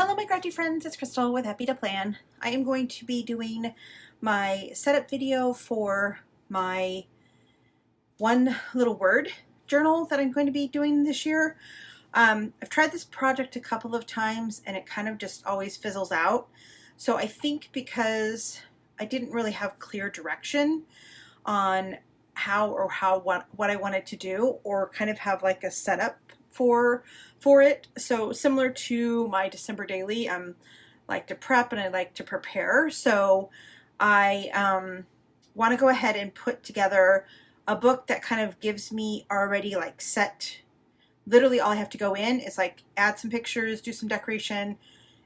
Hello my crafty friends, it's Crystal with Happy to Plan. I am going to be doing my setup video for my one little word journal that I'm going to be doing this year. I've tried this project a couple of times and it kind of just always fizzles out. So I think because I didn't really have clear direction on what I wanted to do, or kind of have like a setup for it. So similar to my December daily, I'm like to prep and I like to prepare. So I want to go ahead and put together a book that kind of gives me already like set. Literally all I have to go in is like add some pictures, do some decoration,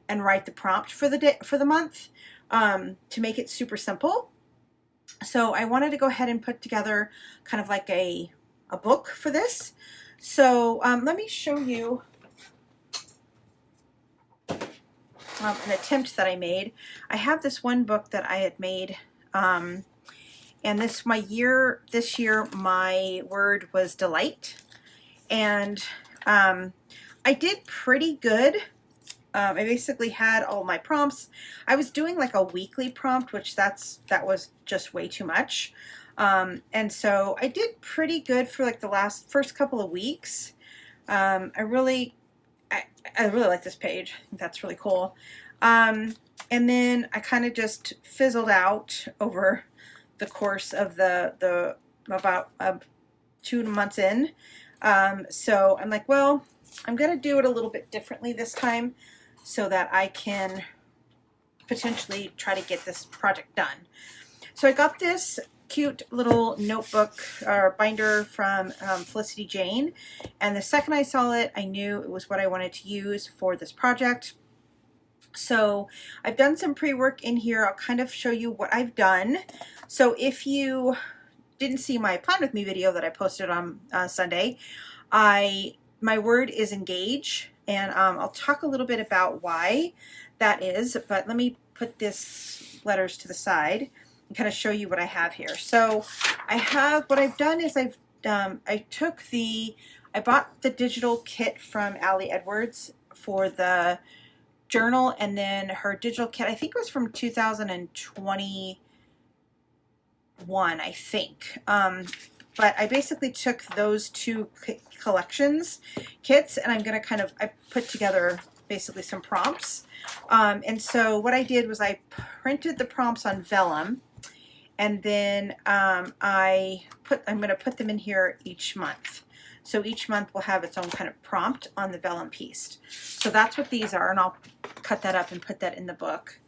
and write the prompt for the day, for the month, to make it super simple. So I wanted to go ahead and put together kind of like a book for this. So let me show you an attempt that I made. I have this one book that I had made, and this year my word was delight, and I did pretty good. I basically had all my prompts. I was doing like a weekly prompt, which that was just way too much. And so I did pretty good for like the first couple of weeks. I really like this page. I think that's really cool. And then I kind of just fizzled out over the course of the about 2 months in. So I'm like, well, I'm gonna do it a little bit differently this time, so that I can potentially try to get this project done. So I got this cute little notebook or binder from Felicity Jane, and the second I saw it, I knew it was what I wanted to use for this project. So I've done some pre-work in here. I'll kind of show you what I've done. So if you didn't see my Plan With Me video that I posted on Sunday, my word is engage, and I'll talk a little bit about why that is, but let me put this letters to the side and kind of show you what I have here. So what I've done is I bought the digital kit from Ali Edwards for the journal, and then her digital kit, I think it was from 2021, I think. But I basically took those two kits, and I'm going to I put together basically some prompts. And so what I did was I printed the prompts on vellum, and then I'm going to put them in here each month. So each month will have its own kind of prompt on the vellum piece. So that's what these are, and I'll cut that up and put that in the book.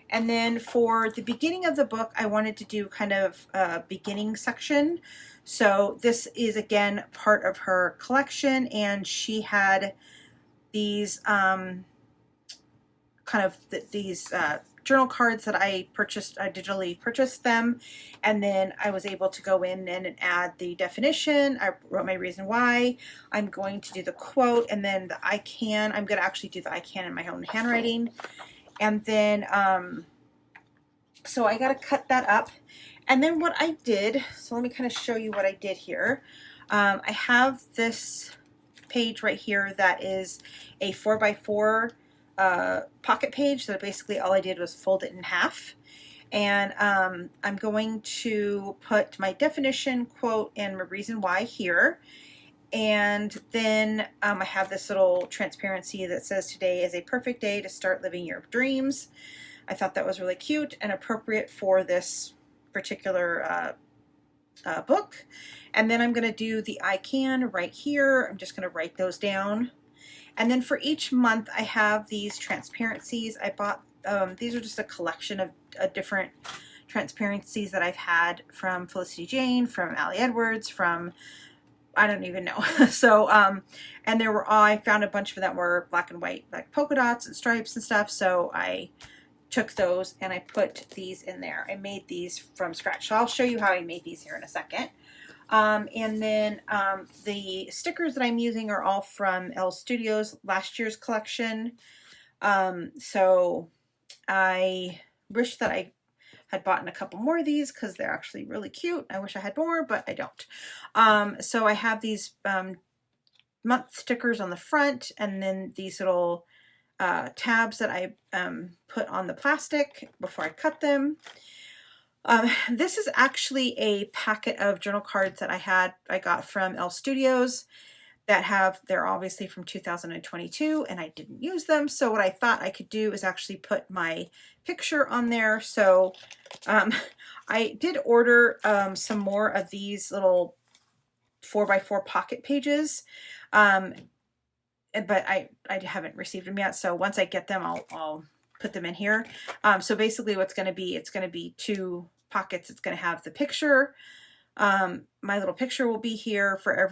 And then for the beginning of the book, I wanted to do kind of a beginning section. So this is again part of her collection, and she had these journal cards that I purchased. I digitally purchased them, and then I was able to go in and add the definition. I wrote my reason why. I'm going to do the quote, and then the I can. I'm going to actually do the I can in my own handwriting. And then, so I got to cut that up. And then what I did, so let me kind of show you what I did here. I have this page right here that is a 4x4 pocket page that basically all I did was fold it in half. And I'm going to put my definition, quote, and my reason why here. And then I have this little transparency that says today is a perfect day to start living your dreams. I thought that was really cute and appropriate for this particular book. And then I'm going to do the I can right here. I'm just going to write those down. And then for each month I have these transparencies. I bought these are just a collection of different transparencies that I've had from Felicity Jane, from Ali Edwards, from I don't even know. So and I found a bunch of them were black and white, like polka dots and stripes and stuff. So I took those and I put these in there. I made these from scratch. So I'll show you how I made these here in a second. And then the stickers that I'm using are all from Elle Studios last year's collection. So I wish that I had bought a couple more of these because they're actually really cute. I wish I had more, but I don't. So I have these month stickers on the front, and then these little tabs that I put on the plastic before I cut them. This is actually a packet of journal cards that I got from Elle Studios they're obviously from 2022 and I didn't use them. So what I thought I could do is actually put my picture on there. So I did order some more of these little 4x4 pocket pages. But I haven't received them yet. So once I get them, I'll put them in here. So basically what's going to be, it's going to be 2 pockets. It's going to have the picture. My little picture will be here for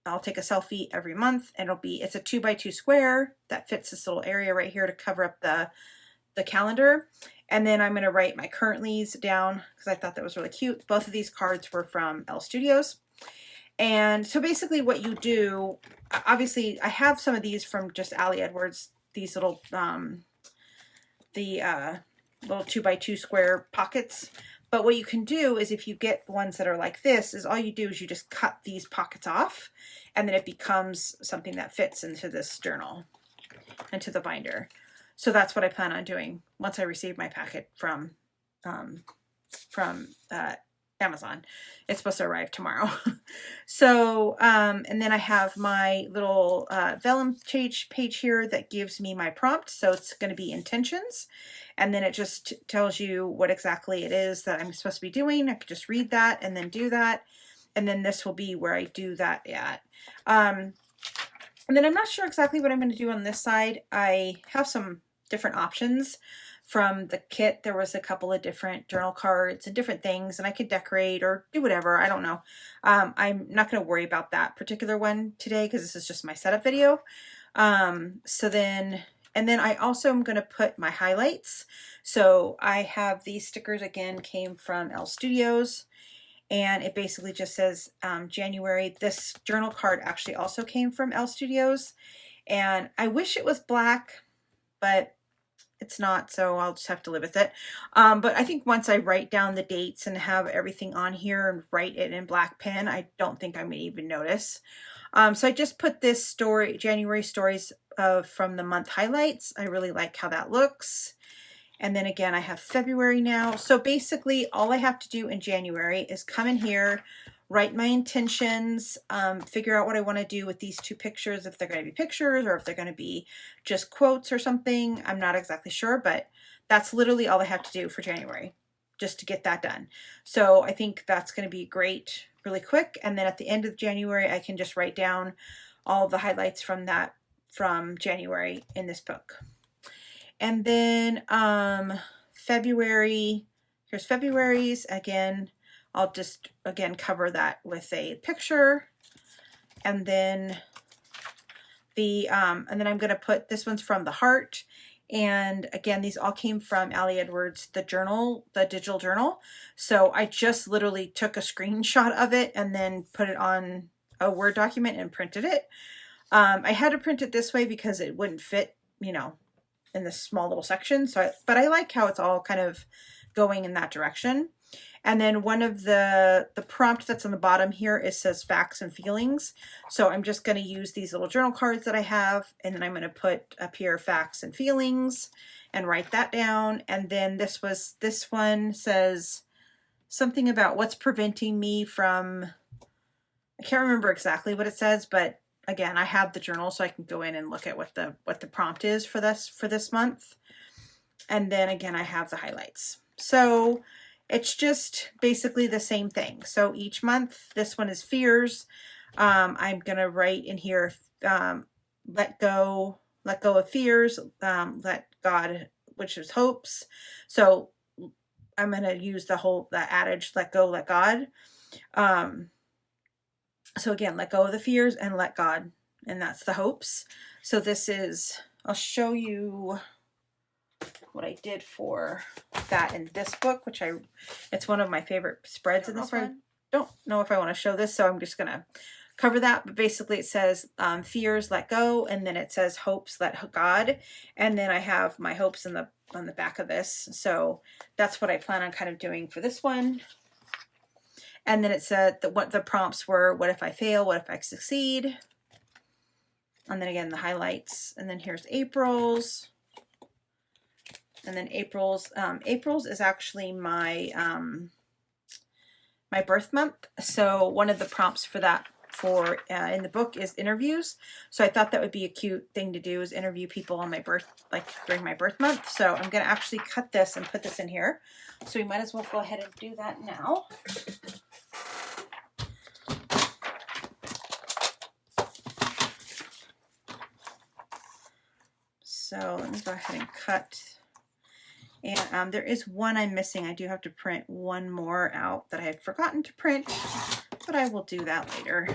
I'll take a selfie every month, and it's a 2x2 square that fits this little area right here to cover up the calendar. And then I'm going to write my currentlies down because I thought that was really cute. Both of these cards were from Elle Studios. And so basically what you do, obviously I have some of these from just Ali Edwards, these little, little 2x2 square pockets. But what you can do is if you get ones that are like this, is all you do is you just cut these pockets off, and then it becomes something that fits into this journal, into the binder. So that's what I plan on doing once I receive my packet from Amazon. It's supposed to arrive tomorrow. So, and then I have my little vellum page here that gives me my prompt. So it's going to be intentions. And then it just tells you what exactly it is that I'm supposed to be doing. I could just read that and then do that. And then this will be where I do that at. And then I'm not sure exactly what I'm going to do on this side. I have some different options from the kit. There was a couple of different journal cards and different things, and I could decorate or do whatever. I don't know. I'm not going to worry about that particular one today because this is just my setup video. And then I also am going to put my highlights. So I have these stickers, again, came from Elle Studios, and it basically just says January. This journal card actually also came from Elle Studios, and I wish it was black, but it's not, so I'll just have to live with it. But I think once I write down the dates and have everything on here and write it in black pen, I don't think I'm going to even notice. So I just put this January stories from the month highlights. I really like how that looks. And then again, I have February now. So basically all I have to do in January is come in here, write my intentions, figure out what I want to do with these 2 pictures, if they're going to be pictures or if they're going to be just quotes or something. I'm not exactly sure, but that's literally all I have to do for January, just to get that done. So I think that's going to be great, really quick. And then at the end of January, I can just write down all of the highlights from January in this book. And then February, here's February's. Again, I'll just, again, cover that with a picture. And then I'm going to put, this one's from the heart. And again, these all came from Ali Edwards, the digital journal. So I just literally took a screenshot of it and then put it on a Word document and printed it. I had to print it this way because it wouldn't fit, in this small little section. But I like how it's all kind of going in that direction. And then one of the prompt that's on the bottom here, it says facts and feelings. So I'm just going to use these little journal cards that I have, and then I'm going to put up here facts and feelings and write that down. And then this one says something about what's preventing me from, I can't remember exactly what it says, but again, I have the journal so I can go in and look at what the prompt is for this month. And then again, I have the highlights. So it's just basically the same thing. So each month, this one is fears. I'm going to write in here, let go of fears, let God, which is hopes. So I'm going to use the adage, let go, let God. So again, let go of the fears and let God, and that's the hopes. So this is, I'll show you what I did for that in this book, it's one of my favorite spreads in this one. I don't know if I want to show this, so I'm just going to cover that. But basically it says fears, let go, and then it says hopes, let God. And then I have my hopes on the back of this. So that's what I plan on kind of doing for this one. And then it said what the prompts were: what if I fail? What if I succeed? And then again, the highlights. And then here's April's. And then April's is actually my my birth month. So one of the prompts for that in the book is interviews. So I thought that would be a cute thing to do, is interview people on my birth, like during my birth month. So I'm going to actually cut this and put this in here. So we might as well go ahead and do that now. So let me go ahead and cut. And there is one I'm missing. I do have to print one more out that I had forgotten to print, but I will do that later.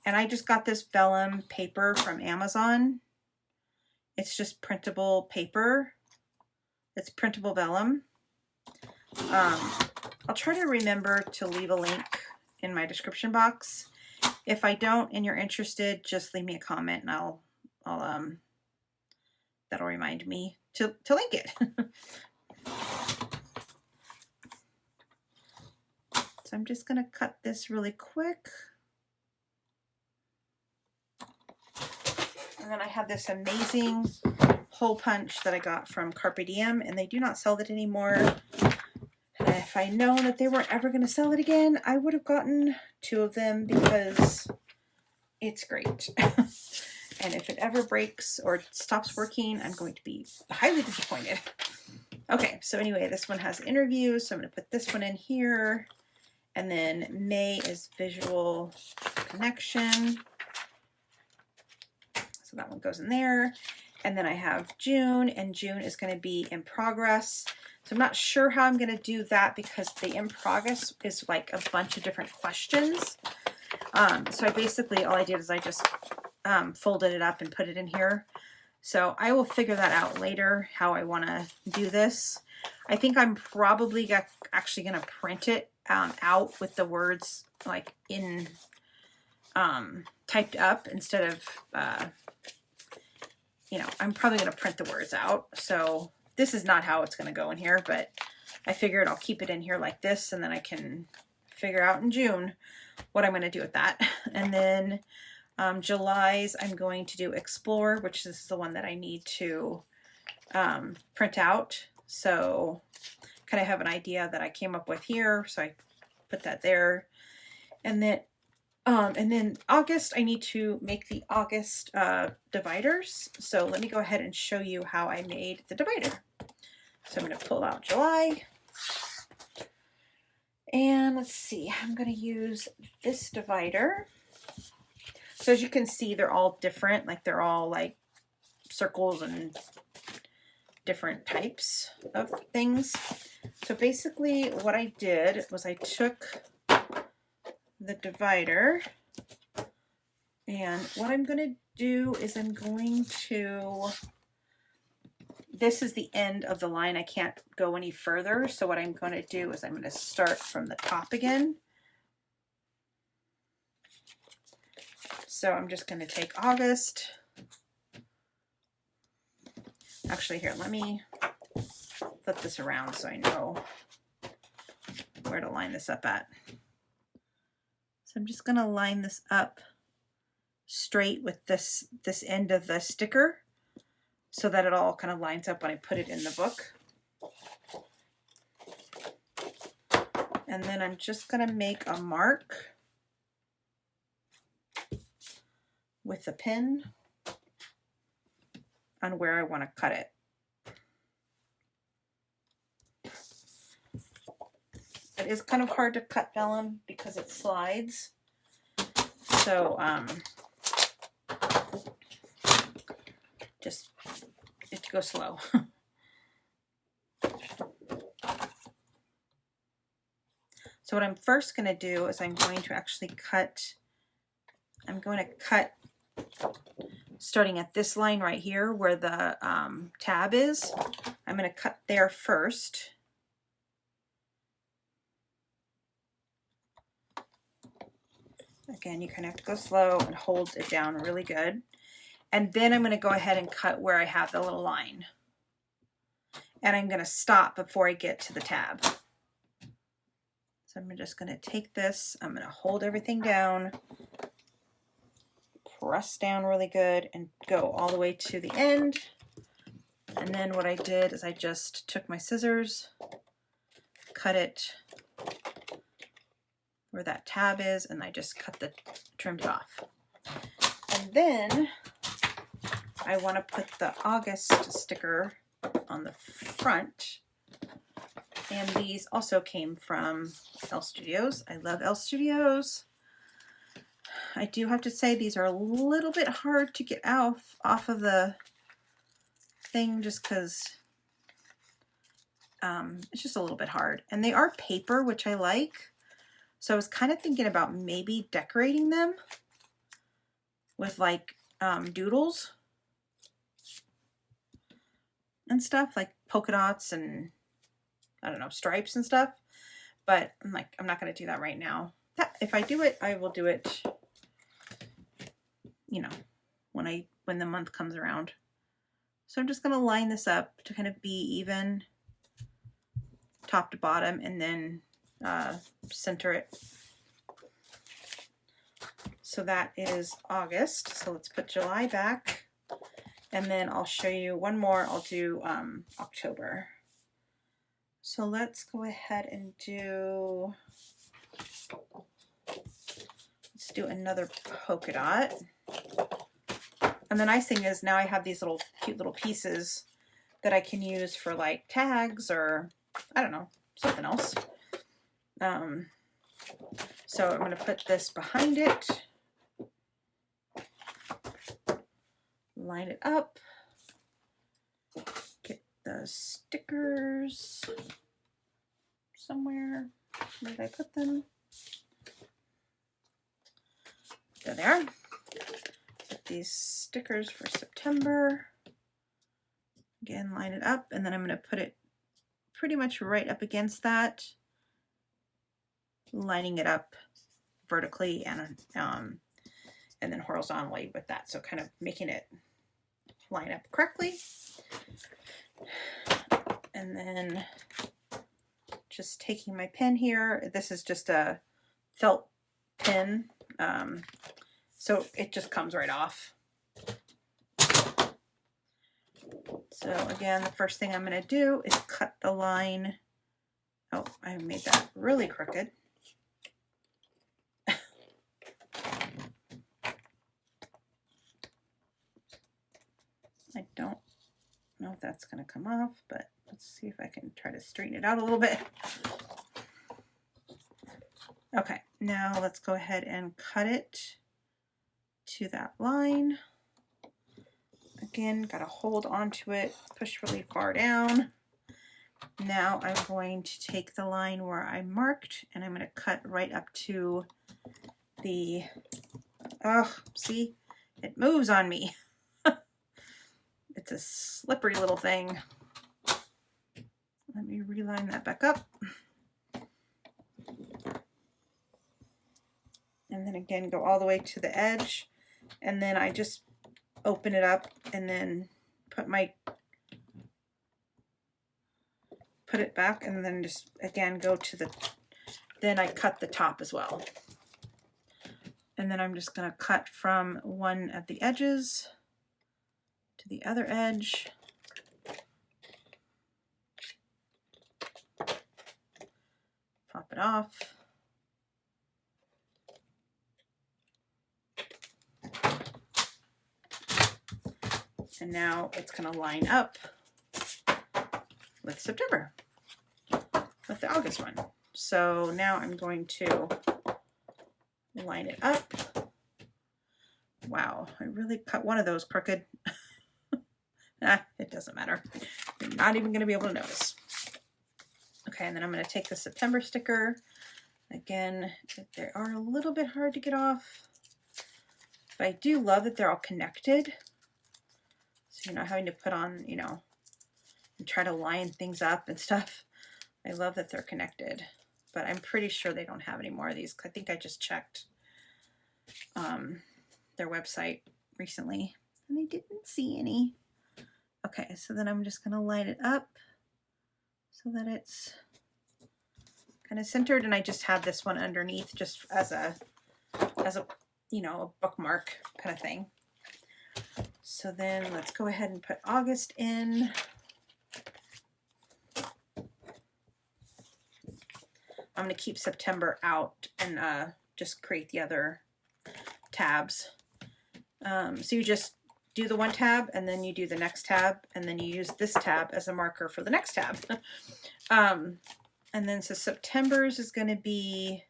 And I just got this vellum paper from Amazon. It's just printable paper. It's printable vellum. I'll try to remember to leave a link in my description box. If I don't and you're interested, just leave me a comment and I'll that'll remind me to link it. So I'm just going to cut this really quick. And then I have this amazing hole punch that I got from Carpe Diem, and they do not sell it anymore. And if I'd known that they weren't ever going to sell it again, I would have gotten 2 of them because it's great. And if it ever breaks or stops working, I'm going to be highly disappointed. Okay, so anyway, this one has interviews, so I'm going to put this one in here. And then May is visual connection. So that one goes in there. And then I have June, and June is going to be in progress. So I'm not sure how I'm going to do that because the in progress is like a bunch of different questions. So I basically, all I did is I just folded it up and put it in here. So I will figure that out later, how I want to do this. I think I'm probably actually going to print it out with the words like in typed up instead of, you know, I'm probably going to print the words out. So this is not how it's going to go in here, but I figured I'll keep it in here like this, and then I can figure out in June what I'm going to do with that. And then July's, I'm going to do Explore, which is the one that I need to print out. So kind of have an idea that I came up with here. So I put that there. And then August, I need to make the August dividers. So let me go ahead and show you how I made the divider. So I'm going to pull out July. And let's see, I'm going to use this divider. So as you can see, they're all different. Like they're all like circles and different types of things. So basically what I did was I took the divider, and what I'm going to do is I'm going to, this is the end of the line. I can't go any further. So what I'm going to do is I'm going to start from the top again. So I'm just going to take August. Actually, here, let me flip this around so I know where to line this up at. So I'm just going to line this up straight with this end of the sticker so that it all kind of lines up when I put it in the book. And then I'm just going to make a mark with a pin on where I want to cut it. It is kind of hard to cut vellum because it slides. So just you have to go slow. So what I'm first going to do is I'm going to actually cut, starting at this line right here where the tab is. I'm going to cut there first. Again, you kind of have to go slow and hold it down really good. And then I'm going to go ahead and cut where I have the little line. And I'm going to stop before I get to the tab. So I'm just going to take this, I'm going to hold everything down, press down really good and go all the way to the end. And then what I did is I just took my scissors, cut it where that tab is, and I just trimmed it off. And then I want to put the August sticker on the front. And these also came from Elle Studios. I love Elle Studios. I do have to say these are a little bit hard to get off of the thing just because it's just a little bit hard. And they are paper, which I like. So I was kind of thinking about maybe decorating them with like doodles and stuff, like polka dots and I don't know, stripes and stuff. But I'm like, I'm not going to do that right now. If I do it, I will do it, you know, when the month comes around. So I'm just going to line this up to kind of be even top to bottom and then center it. So that is August. So let's put July back, and then I'll show you one more. I'll do October. So let's go ahead and let's do another polka dot. And the nice thing is now I have these little cute little pieces that I can use for like tags or I don't know, something else. So I'm going to put this behind it, line it up, get the stickers somewhere. Where did I put them? There they are. Get these stickers for September. Again, line it up, and then I'm going to put it pretty much right up against that, lining it up vertically and then horizontally with that. So kind of making it line up correctly. And then just taking my pen here. This is just a felt pen. So it just comes right off. So again, the first thing I'm going to do is cut the line. Oh, I made that really crooked. I don't know if that's going to come off, but let's see if I can try to straighten it out a little bit. Okay, now let's go ahead and cut it to that line. Again, got to hold onto it, push really far down. Now I'm going to take the line where I marked and I'm going to cut right up to the, oh, see, it moves on me. It's a slippery little thing. Let me reline that back up. And then again, go all the way to the edge. And then I just open it up and then put it back and then just again go to the, then I cut the top as well. And then I'm just going to cut from one of the edges to the other edge. Pop it off. And now it's going to line up with September, with the August one. So now I'm going to line it up. Wow, I really cut one of those crooked. It doesn't matter. You're not even going to be able to notice. Okay, and then I'm going to take the September sticker. Again, they are a little bit hard to get off, but I do love that they're all connected. So you're not having to put on, you know, and try to line things up and stuff. I love that they're connected, but I'm pretty sure they don't have any more of these. I think I just checked their website recently and I didn't see any. Okay, so then I'm just going to line it up so that it's kind of centered, and I just have this one underneath just as a you know, a bookmark kind of thing. So then let's go ahead and put August in. I'm going to keep September out and just create the other tabs. So you just do the one tab and then you do the next tab and then you use this tab as a marker for the next tab. And then so September's is going to be,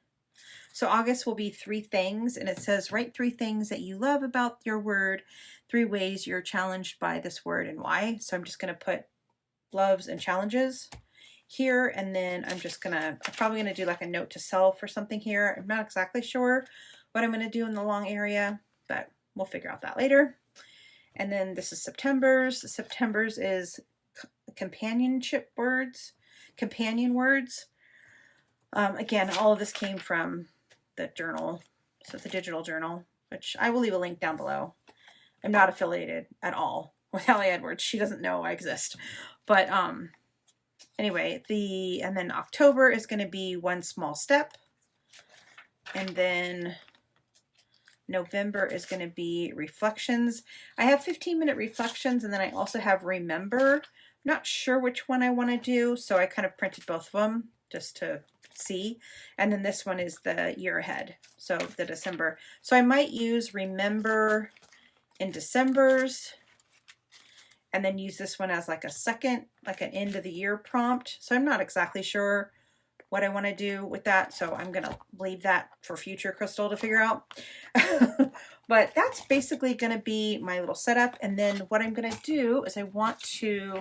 so August will be 3 things, and it says write 3 things that you love about your word, 3 ways you're challenged by this word and why. So I'm just going to put loves and challenges here, and then I'm probably gonna do like a note to self or something here. I'm not exactly sure what I'm gonna do in the long area, but we'll figure out that later. And then this is September's. September's is companionship words, companion words. Again, all of this came from the journal, so the digital journal, which I will leave a link down below. I'm not affiliated at all with Hallie Edwards. She doesn't know I exist, but anyway, and then October is going to be one small step. And then November is going to be reflections. I have 15-minute reflections, and then I also have remember. I'm not sure which one I want to do, so I kind of printed both of them just to see. And then this one is the year ahead, so the December. So I might use remember in December's, and then use this one as like a second, like an end of the year prompt. So I'm not exactly sure what I want to do with that. So I'm going to leave that for future Crystal to figure out. But that's basically going to be my little setup. And then what I'm going to do is I want to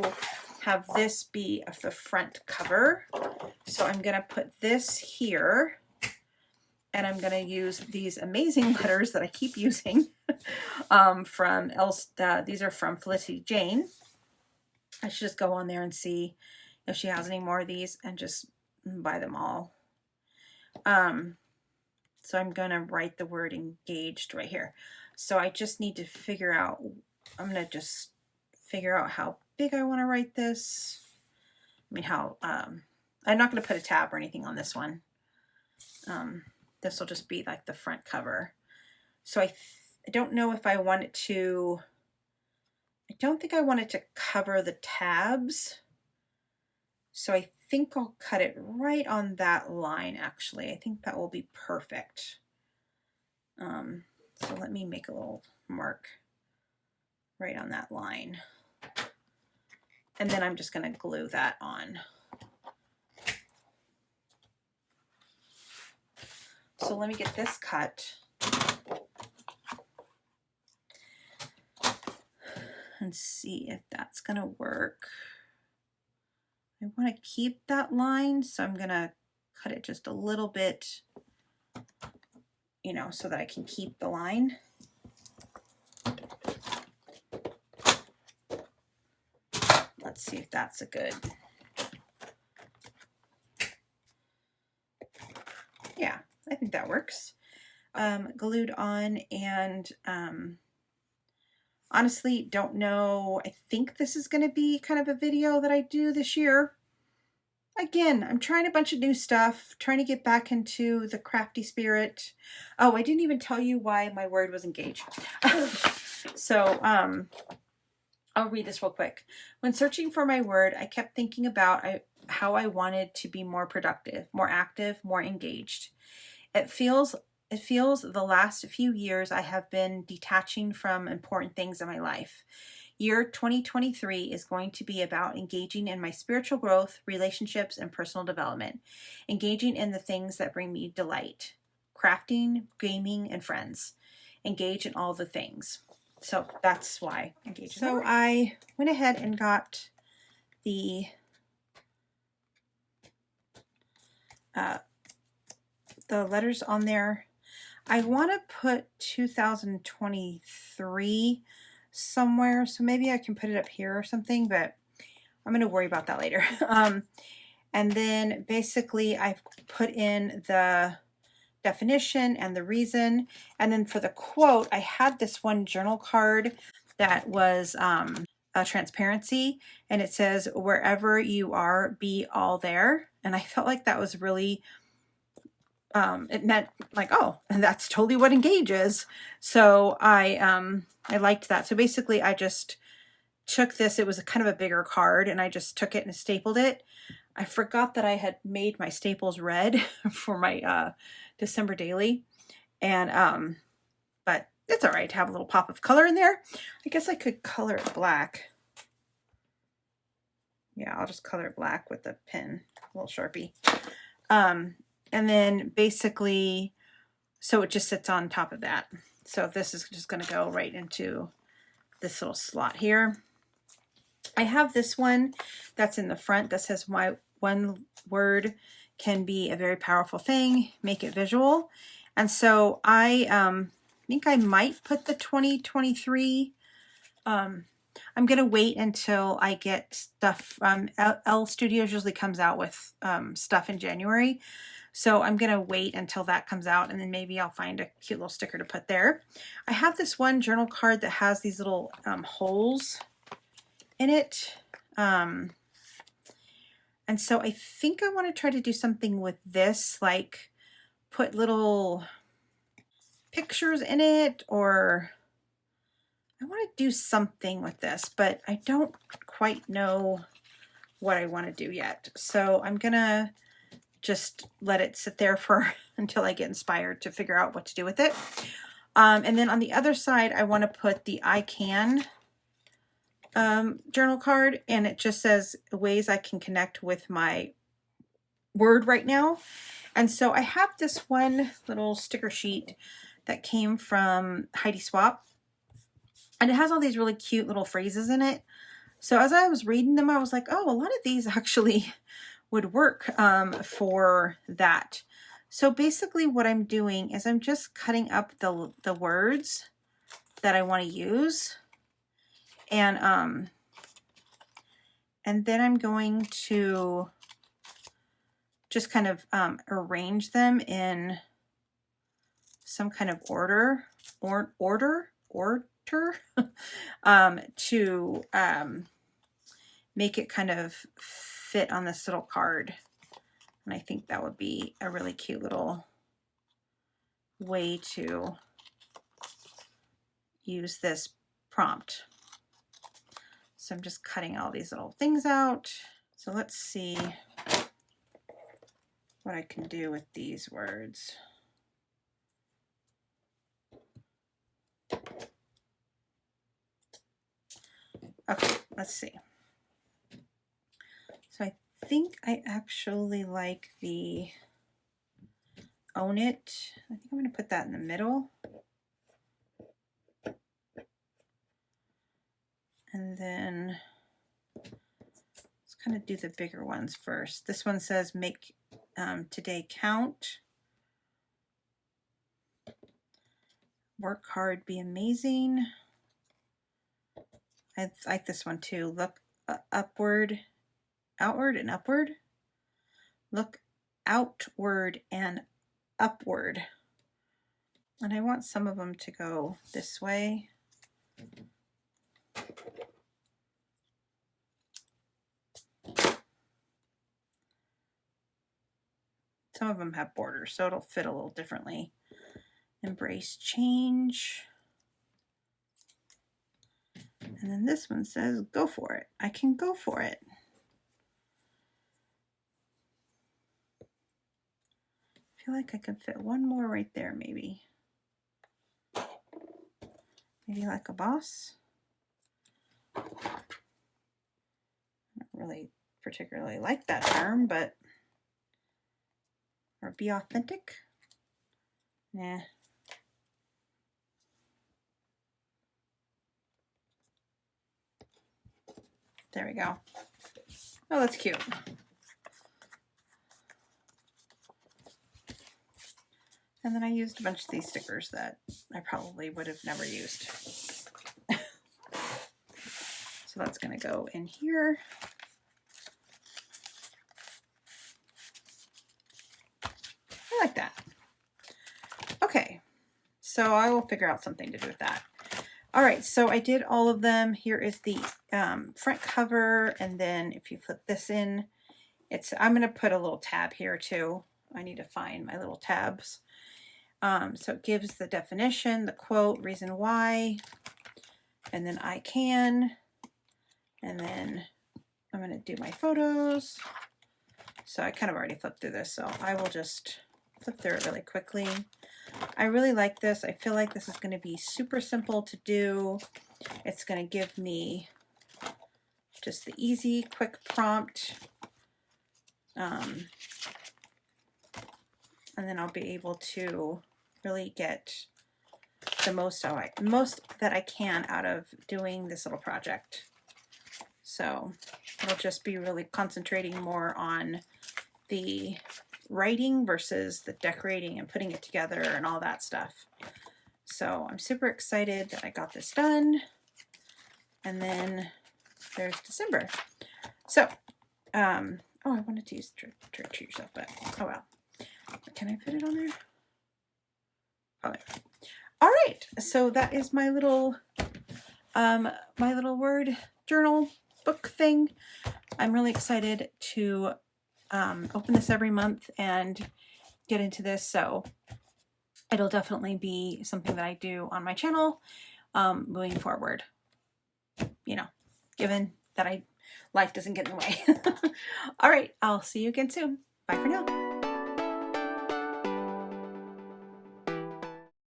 have this be the front cover. So I'm going to put this here. And I'm going to use these amazing letters that I keep using from Elsta. These are from Felicity Jane. I should just go on there and see if she has any more of these and just buy them all. So I'm going to write the word engaged right here. So I just need to figure out, I'm going to just figure out how big I want to write this. I mean, I'm not going to put a tab or anything on this one. This will just be like the front cover. So I don't know if I want it to, I don't think I want it to cover the tabs. So I think I'll cut it right on that line, actually. I think that will be perfect. So let me make a little mark right on that line. And then I'm just going to glue that on. So let me get this cut and see if that's going to work. I want to keep that line, so I'm going to cut it just a little bit, you know, so that I can keep the line. Let's see if that's a good. Yeah, I think that works. Glued on, and honestly don't know. I think this is going to be kind of a video that I do this year. Again, I'm trying a bunch of new stuff, trying to get back into the crafty spirit. Oh, I didn't even tell you why my word was engaged. So I'll read this real quick. When searching for my word, I kept thinking about how I wanted to be more productive, more active, more engaged. It feels the last few years I have been detaching from important things in my life. Year 2023 is going to be about engaging in my spiritual growth, relationships, and personal development. Engaging in the things that bring me delight. Crafting, gaming, and friends. Engage in all the things. So that's why engage. So I went ahead and got the letters on there. I want to put 2023 somewhere, so maybe I can put it up here or something, but I'm going to worry about that later. And then basically I've put in the definition and the reason, and then for the quote I had this one journal card that was a transparency, and it says, wherever you are, be all there. And I felt like that was really it meant like, oh, and that's totally what engage is. So I liked that. So basically I just took this, it was a kind of a bigger card, and I just took it and stapled it. I forgot that I had made my staples red for my December daily. And but it's all right to have a little pop of color in there. I guess I could color it black. Yeah, I'll just color it black with the pen, a little Sharpie. And then basically, so it just sits on top of that. So this is just going to go right into this little slot here. I have this one that's in the front that says, "My one word can be a very powerful thing, make it visual." And so I think I might put the 2023. I'm going to wait until I get stuff. L Studios usually comes out with stuff in January. So I'm going to wait until that comes out, and then maybe I'll find a cute little sticker to put there. I have this one journal card that has these little holes in it. And so I think I want to try to do something with this, like put little pictures in it, or I want to do something with this, but I don't quite know what I want to do yet. So I'm going to just let it sit there for until I get inspired to figure out what to do with it. And then on the other side, I want to put the I Can journal card, and it just says ways I can connect with my word right now. And so I have this one little sticker sheet that came from Heidi Swap, and it has all these really cute little phrases in it. So as I was reading them, I was like, oh, a lot of these actually would work for that. So basically what I'm doing is I'm just cutting up the words that I want to use, and then I'm going to just kind of arrange them in some kind of order to make it kind of fit on this little card. And I think that would be a really cute little way to use this prompt. So I'm just cutting all these little things out. So let's see what I can do with these words. Okay, let's see. So I think I actually like the Own It. I think I'm going to put that in the middle. And then let's kind of do the bigger ones first. This one says, make today count. Work hard, be amazing. I like this one too. Look upward, outward and upward. Look outward and upward. And I want some of them to go this way. Some of them have borders, so it'll fit a little differently. Embrace change. And then this one says, go for it. I can go for it. I feel like I could fit one more right there, maybe. Maybe like a boss. I don't really particularly like that term, but, or be authentic. Nah. There we go. Oh, that's cute. And then I used a bunch of these stickers that I probably would have never used. So that's going to go in here. I like that. Okay, so I will figure out something to do with that. All right, so I did all of them. Here is the front cover, and then if you flip this in, I'm going to put a little tab here too, I need to find my little tabs. So it gives the definition, the quote, reason why, and then I can, and then I'm going to do my photos. So I kind of already flipped through this, so I will just flip through it really quickly. I really like this. I feel like this is going to be super simple to do. It's going to give me just the easy, quick prompt. And then I'll be able to really get the most that I can out of doing this little project. So it'll just be really concentrating more on the writing versus the decorating and putting it together and all that stuff. So I'm super excited that I got this done. And then there's December. So, oh, I wanted to use Treat Yourself, but oh well. Can I put it on there? Oh, yeah. All right, so that is my little word journal book thing. I'm really excited to open this every month and get into this, so it'll definitely be something that I do on my channel moving forward, you know, given that life doesn't get in the way. All right, I'll see you again soon. Bye for now.